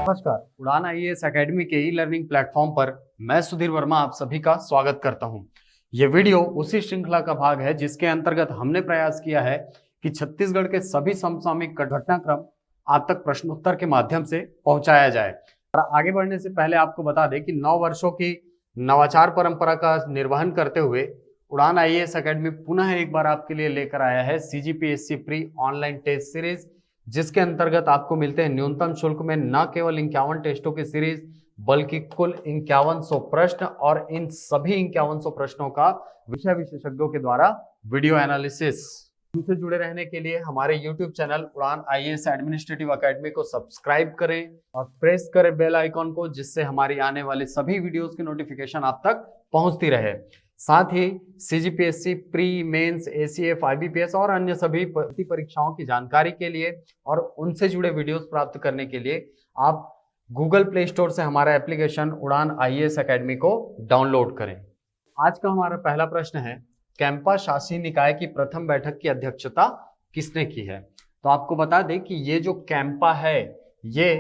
नमस्कार। उड़ान IAS academy के ई लर्निंग प्लेटफॉर्म पर मैं सुधीर वर्मा आप सभी का स्वागत करता हूं। ये वीडियो उसी श्रृंखला का भाग है जिसके अंतर्गत हमने प्रयास किया है कि छत्तीसगढ़ के सभी समसामयिक घटनाक्रम आप तक प्रश्नोत्तर के माध्यम से पहुंचाया जाए। और आगे बढ़ने से पहले आपको बता दें कि 9 वर्षों की नवाचार परंपरा का निर्वहन करते हुए उड़ान आईएएस एकेडमी पुनः एक बार आपके लिए लेकर आया है CGPSC pre online test series, जिसके अंतर्गत आपको मिलते हैं न्यूनतम शुल्क में न केवल 51 टेस्टों की सीरीज बल्कि कुल 5100 प्रश्न, और इन सभी 5100 प्रश्नों का विषय विशेषज्ञों के द्वारा वीडियो एनालिसिस। हमसे जुड़े रहने के लिए हमारे यूट्यूब चैनल उड़ान आईएएस एडमिनिस्ट्रेटिव एकेडमी को सब्सक्राइब करें और प्रेस करें बेल आइकॉन को, जिससे हमारी आने वाली सभी वीडियोस की नोटिफिकेशन आप तक पहुंचती रहे। साथ ही CGPSC pre, mains, ACF, IBPS और अन्य सभी भर्ती परीक्षाओं की जानकारी के लिए और उनसे जुड़े वीडियोस प्राप्त करने के लिए आप गूगल प्ले स्टोर से हमारा एप्लीकेशन उड़ान आईएएस एकेडमी को डाउनलोड करें। आज का हमारा पहला प्रश्न है, कैंपा शासी निकाय की प्रथम बैठक की अध्यक्षता किसने की है? तो आपको बता दें कि ये जो कैंपा है ये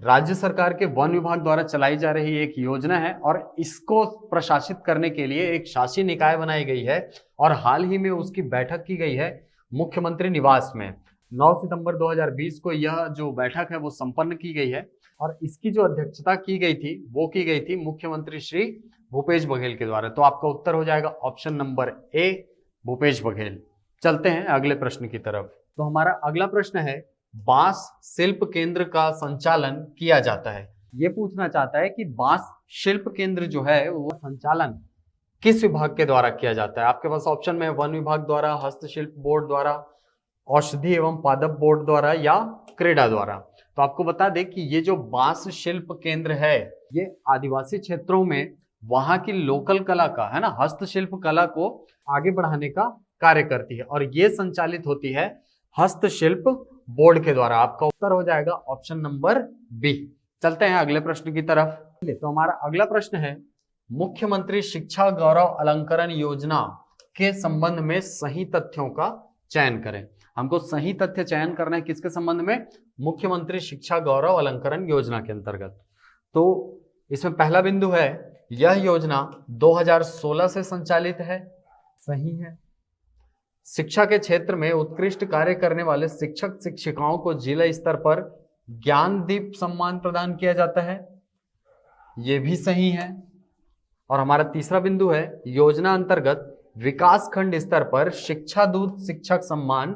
राज्य सरकार के वन विभाग द्वारा चलाई जा रही एक योजना है और इसको प्रशासित करने के लिए एक शासी निकाय बनाई गई है और हाल ही में उसकी बैठक की गई है मुख्यमंत्री निवास में। 9 सितंबर 2020 को यह जो बैठक है वो संपन्न की गई है और इसकी जो अध्यक्षता की गई थी वो की गई थी मुख्यमंत्री श्री भूपेश बघेल के द्वारा। तो आपका उत्तर हो जाएगा option number A, Bhupesh Baghel. चलते हैं अगले प्रश्न की तरफ। तो हमारा अगला प्रश्न है, बांस शिल्प केंद्र का संचालन किया जाता है। ये पूछना चाहता है कि बांस शिल्प केंद्र जो है वो संचालन किस विभाग के द्वारा किया जाता है। आपके पास ऑप्शन में वन विभाग द्वारा, हस्तशिल्प बोर्ड द्वारा, औषधि एवं पादप बोर्ड द्वारा या क्रेडा द्वारा। तो आपको बता दें कि ये जो बांस शिल्प केंद्र है ये आदिवासी क्षेत्रों में वहां की लोकल कला का है ना, हस्तशिल्प कला को आगे बढ़ाने का कार्य करती है और ये संचालित होती है हस्तशिल्प बोर्ड के द्वारा। आपका उत्तर हो जाएगा ऑप्शन नंबर बी। चलते हैं अगले प्रश्न की तरफ। तो हमारा अगला प्रश्न है, मुख्यमंत्री शिक्षा गौरव अलंकरण योजना के संबंध में सही तथ्यों का चयन करें। हमको सही तथ्य चयन करना है किसके संबंध में? मुख्यमंत्री शिक्षा गौरव अलंकरण योजना के अंतर्गत। तो इसमें पहला बिंदु है, यह योजना 2016 से संचालित है, सही है। शिक्षा के क्षेत्र में उत्कृष्ट कार्य करने वाले शिक्षक शिक्षिकाओं को जिला स्तर पर ज्ञानदीप सम्मान प्रदान किया जाता है, यह भी सही है। और हमारा तीसरा बिंदु है, योजना अंतर्गत विकास खंड स्तर पर शिक्षा दूत शिक्षक सम्मान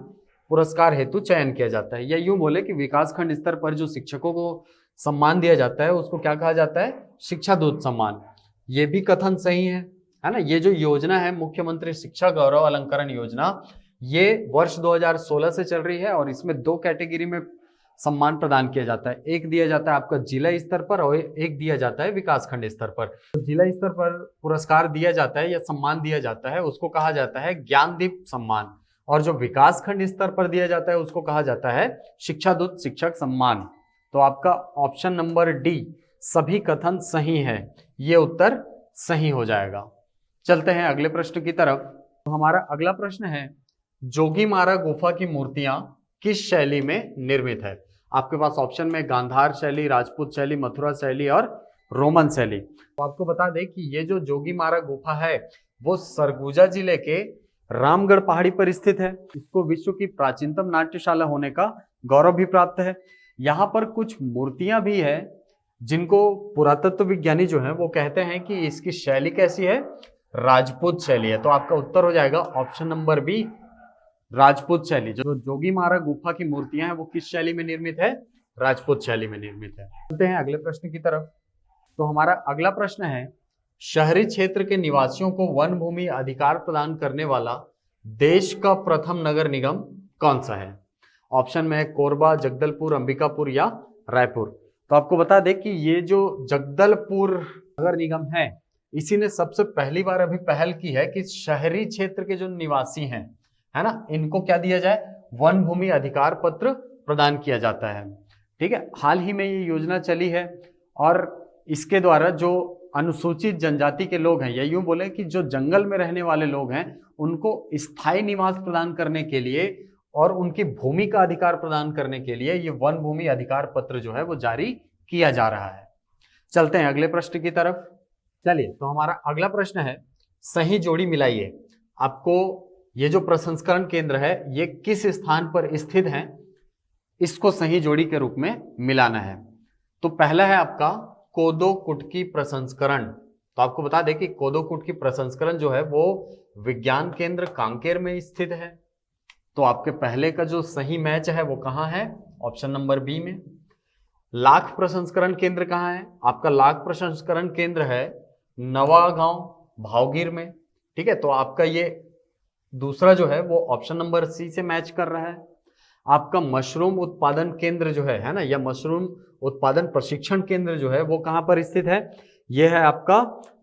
पुरस्कार हेतु चयन किया जाता है। या यूं बोले कि विकास खंड स्तर पर जो शिक्षकों को सम्मान दिया जाता है उसको क्या कहा जाता है? शिक्षा दूत सम्मान। ये भी कथन सही है ना। ये जो योजना है मुख्यमंत्री शिक्षा गौरव अलंकरण योजना, ये वर्ष 2016 से चल रही है और इसमें 2 कैटेगरी में सम्मान प्रदान किया जाता है। एक दिया जाता है आपका जिला स्तर पर और एक दिया जाता है विकास खंड स्तर पर। तो जिला स्तर पर पुरस्कार दिया जाता है या सम्मान दिया जाता है उसको कहा जाता है ज्ञानदीप सम्मान, और जो विकास खंड स्तर पर दिया जाता है उसको कहा जाता है शिक्षा दूत शिक्षक सम्मान। तो आपका ऑप्शन नंबर डी, सभी कथन सही है, ये उत्तर सही हो जाएगा। चलते हैं अगले प्रश्न की तरफ। तो हमारा अगला प्रश्न है, जोगीमारा गुफा की मूर्तियां किस शैली में निर्मित है? आपके पास ऑप्शन में गांधार शैली, राजपूत शैली, मथुरा शैली और रोमन शैली। तो आपको बता दें कि ये जो जोगीमारा गुफा है वो सरगुजा जिले के रामगढ़ पहाड़ी पर स्थित है। इसको विश्व की प्राचीनतम नाट्यशाला होने का गौरव भी प्राप्त है। यहाँ पर कुछ मूर्तियां भी है जिनको पुरातत्व विज्ञानी जो है वो कहते हैं कि इसकी शैली कैसी है? राजपूत शैली है। तो आपका उत्तर हो जाएगा ऑप्शन नंबर बी, राजपूत शैली। जो जोगीमारा गुफा की मूर्तियां हैं वो किस शैली में निर्मित है? राजपूत शैली में निर्मित है। चलते हैं अगले प्रश्न की तरफ। तो हमारा अगला प्रश्न है, शहरी क्षेत्र के निवासियों को वन भूमि अधिकार प्रदान करने वाला देश का प्रथम नगर निगम कौन सा है? ऑप्शन में है कोरबा, जगदलपुर, अंबिकापुर या रायपुर। तो आपको बता दें कि ये जो जगदलपुर नगर निगम है इसी ने सबसे पहली बार अभी पहल की है कि शहरी क्षेत्र के जो निवासी हैं है ना, इनको क्या दिया जाए? वन भूमि अधिकार पत्र प्रदान किया जाता है। ठीक है, हाल ही में ये योजना चली है और इसके द्वारा जो अनुसूचित जनजाति के लोग हैं या यूं बोले कि जो जंगल में रहने वाले लोग हैं उनको स्थायी निवास प्रदान करने के लिए और उनकी भूमि का अधिकार प्रदान करने के लिए ये वन भूमि अधिकार पत्र जो है वो जारी किया जा रहा है। चलते हैं अगले प्रश्न की तरफ। चलिए, तो हमारा अगला प्रश्न है, सही जोड़ी मिलाइए। आपको ये जो प्रसंस्करण केंद्र है ये किस स्थान पर स्थित है, इसको सही जोड़ी के रूप में मिलाना है। तो पहला है आपका कोदो कुटकी प्रसंस्करण। तो आपको बता दें कि कोदो कुटकी प्रसंस्करण जो है वो विज्ञान केंद्र कांकेर में स्थित है। तो आपके पहले का जो सही मैच है वो कहाँ है, ऑप्शन नंबर बी में। लाख प्रसंस्करण केंद्र कहाँ है, आपका लाख प्रसंस्करण केंद्र है नवागांव भावगीर में। ठीक है, तो आपका ये दूसरा जो है वो ऑप्शन नंबर सी से मैच कर रहा है। आपका मशरूम उत्पादन केंद्र जो है ना, या मशरूम उत्पादन प्रशिक्षण केंद्र जो है वो कहाँ पर स्थित है, ये है आपका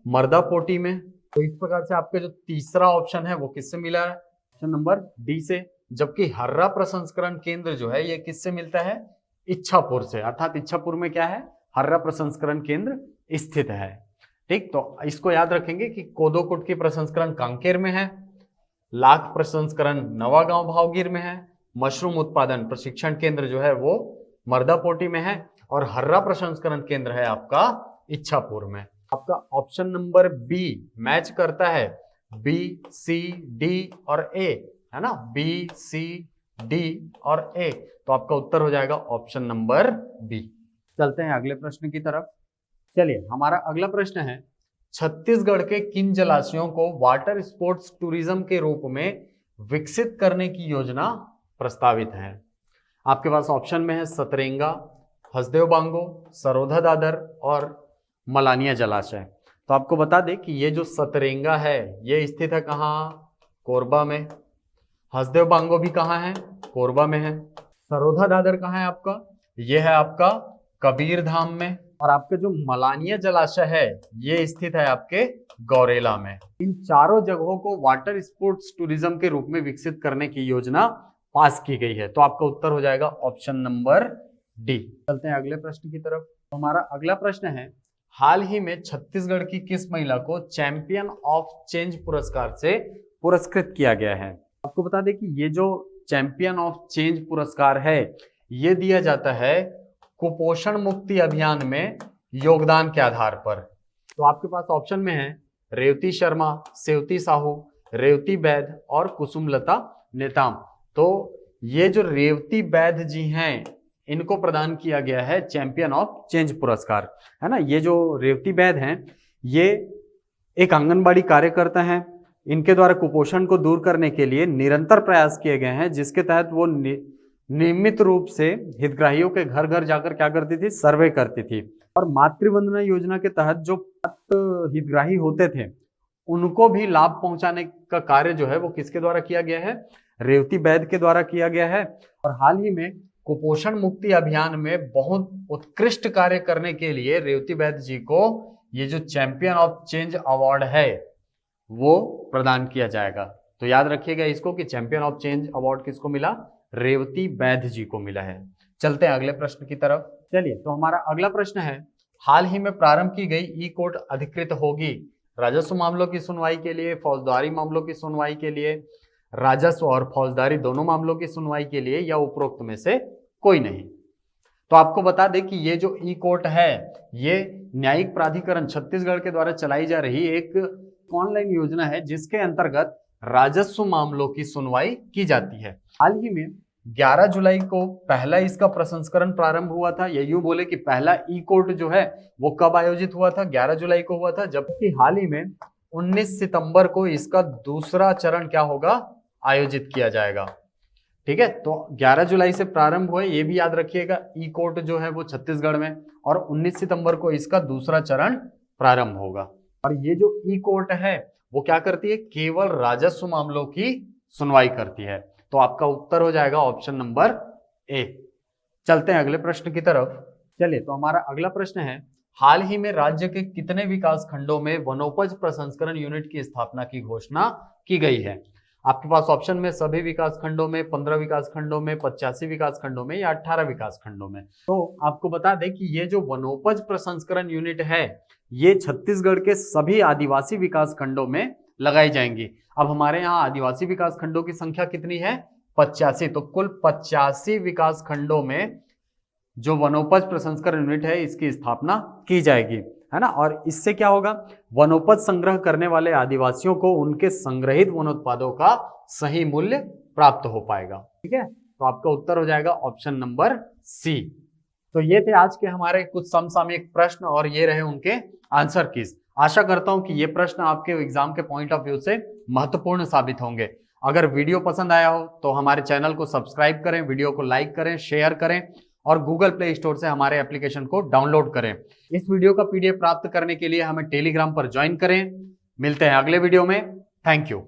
मर्दापोटी में। तो इस प्रकार से आपका जो तीसरा ऑप्शन है वो किससे मिला है, ऑप्शन नंबर डी से। जबकि हर्रा प्रसंस्करण केंद्र जो है ये किससे मिलता है, इच्छापुर से, अर्थात इच्छापुर में क्या है, हर्रा प्रसंस्करण केंद्र स्थित है। ठीक, तो इसको याद रखेंगे कि कोदो कुटकी प्रसंस्करण कांकेर में है, लाख प्रसंस्करण नवागांव भावगीर में है, मशरूम उत्पादन प्रशिक्षण केंद्र जो है वो मर्दापोटी में है, और हर्रा प्रसंस्करण केंद्र है आपका इच्छापुर में। आपका ऑप्शन नंबर बी मैच करता है बी, सी, डी और ए, है ना, बी, सी, डी और ए। तो आपका उत्तर हो जाएगा ऑप्शन नंबर बी। चलते हैं अगले प्रश्न की तरफ। चलिए, हमारा अगला प्रश्न है, छत्तीसगढ़ के किन जलाशयों को वाटर स्पोर्ट्स टूरिज्म के रूप में विकसित करने की योजना प्रस्तावित है। आपके पास ऑप्शन में है सतरेंगा, हसदेव बांगो, सरोधा दादर और मलानिया जलाशय। तो आपको बता दें कि ये जो सतरेंगा है ये स्थित है कहाँ, कोरबा में। हसदेव बांगो भी कहाँ है, कोरबा में है। सरोधा दादर कहाँ है आपका, ये है आपका कबीरधाम में। और आपका जो मलानिया जलाशय है ये स्थित है आपके गौरेला में। इन चारों जगहों को वाटर स्पोर्ट्स टूरिज्म के रूप में विकसित करने की योजना पास की गई है। तो आपका उत्तर हो जाएगा ऑप्शन नंबर डी। चलते हैं अगले प्रश्न की तरफ। तो हमारा अगला प्रश्न है, हाल ही में छत्तीसगढ़ की किस महिला को चैंपियन ऑफ चेंज पुरस्कार से पुरस्कृत किया गया है। आपको बता दें कि ये जो चैंपियन ऑफ चेंज पुरस्कार है ये दिया जाता है कुपोषण मुक्ति अभियान में योगदान के आधार पर। तो आपके पास ऑप्शन में है रेवती शर्मा, सेवती साहू, रेवती वैद और कुसुमलता नेताम। तो ये जो रेवती वैद जी हैं इनको प्रदान किया गया है चैंपियन ऑफ चेंज पुरस्कार, है ना। ये जो रेवती वैद हैं ये एक आंगनबाड़ी कार्यकर्ता हैं। इनके द्वारा कुपोषण को दूर करने के लिए निरंतर प्रयास किए गए हैं, जिसके तहत वो नियमित रूप से हितग्राहियों के घर घर जाकर क्या करती थी, सर्वे करती थी। और मातृवंदना योजना के तहत जो हितग्राही होते थे उनको भी लाभ पहुंचाने का कार्य जो है वो किसके द्वारा किया गया है, रेवती वैद के द्वारा किया गया है। और हाल ही में कुपोषण मुक्ति अभियान में बहुत उत्कृष्ट कार्य करने के लिए रेवती वैद जी को ये जो चैंपियन ऑफ चेंज अवार्ड है वो प्रदान किया जाएगा। तो याद रखिएगा इसको कि चैंपियन ऑफ चेंज अवार्ड किसको मिला, रेवती वैद जी को मिला है। चलते हैं अगले प्रश्न की तरफ। चलिए, तो हमारा अगला प्रश्न है, हाल ही में प्रारंभ की गई ई कोर्ट अधिकृत होगी राजस्व मामलों की सुनवाई के लिए, फौजदारी मामलों की सुनवाई के लिए, राजस्व और फौजदारी दोनों मामलों की सुनवाई के लिए, या उपरोक्त में से कोई नहीं। तो आपको बता दें कि ये जो ई कोर्ट है ये न्यायिक प्राधिकरण छत्तीसगढ़ के द्वारा चलाई जा रही एक ऑनलाइन योजना है जिसके अंतर्गत राजस्व मामलों की सुनवाई की जाती है। हाल ही में 11 जुलाई को पहला इसका प्रसंस्करण प्रारंभ हुआ था, या यूं बोले कि पहला ई कोर्ट जो है वो कब आयोजित हुआ था, 11 जुलाई को हुआ था। जबकि हाल ही में 19 सितंबर को इसका दूसरा चरण क्या होगा, आयोजित किया जाएगा। ठीक है, तो 11 जुलाई से प्रारंभ हुए, ये भी याद रखिएगा ई कोर्ट जो है वो छत्तीसगढ़ में, और 19 सितंबर को इसका दूसरा चरण प्रारंभ होगा। और ये जो ई कोर्ट है वो क्या करती है, केवल राजस्व मामलों की सुनवाई करती है। तो आपका उत्तर हो जाएगा ऑप्शन नंबर ए। चलते हैं अगले प्रश्न की तरफ। चलिए, तो हमारा अगला प्रश्न है, हाल ही में राज्य के कितने विकास खंडों में वनोपज प्रसंस्करण यूनिट की स्थापना की घोषणा की गई है। आपके पास ऑप्शन में सभी विकास खंडों में, 15 विकास खंडों में, 85 विकास खंडों में, या 18 विकास खंडों में। तो आपको बता दें कि ये जो वनोपज प्रसंस्करण यूनिट है ये छत्तीसगढ़ के सभी आदिवासी विकास खंडों में लगाई जाएंगी। अब हमारे यहाँ आदिवासी विकास खंडों की संख्या कितनी है, 85। तो कुल 85 विकास खंडों में जो वनोपज प्रसंस्करण यूनिट है इसकी स्थापना की जाएगी, है ना। और इससे क्या होगा, वनोपज संग्रह करने वाले आदिवासियों को उनके संग्रहित वनोत्पादों का सही मूल्य प्राप्त हो पाएगा। ठीक है, तो आपका उत्तर हो जाएगा ऑप्शन नंबर सी। तो ये थे आज के हमारे कुछ समसामयिक प्रश्न और ये रहे उनके आंसर कीज। आशा करता हूं कि ये प्रश्न आपके एग्जाम के पॉइंट ऑफ व्यू से महत्वपूर्ण साबित होंगे। अगर वीडियो पसंद आया हो तो हमारे चैनल को सब्सक्राइब करें, वीडियो को लाइक करें, शेयर करें और गूगल प्ले स्टोर से हमारे एप्लीकेशन को डाउनलोड करें। इस वीडियो का PDF प्राप्त करने के लिए हमें टेलीग्राम पर ज्वाइन करें। मिलते हैं अगले वीडियो में। Thank you.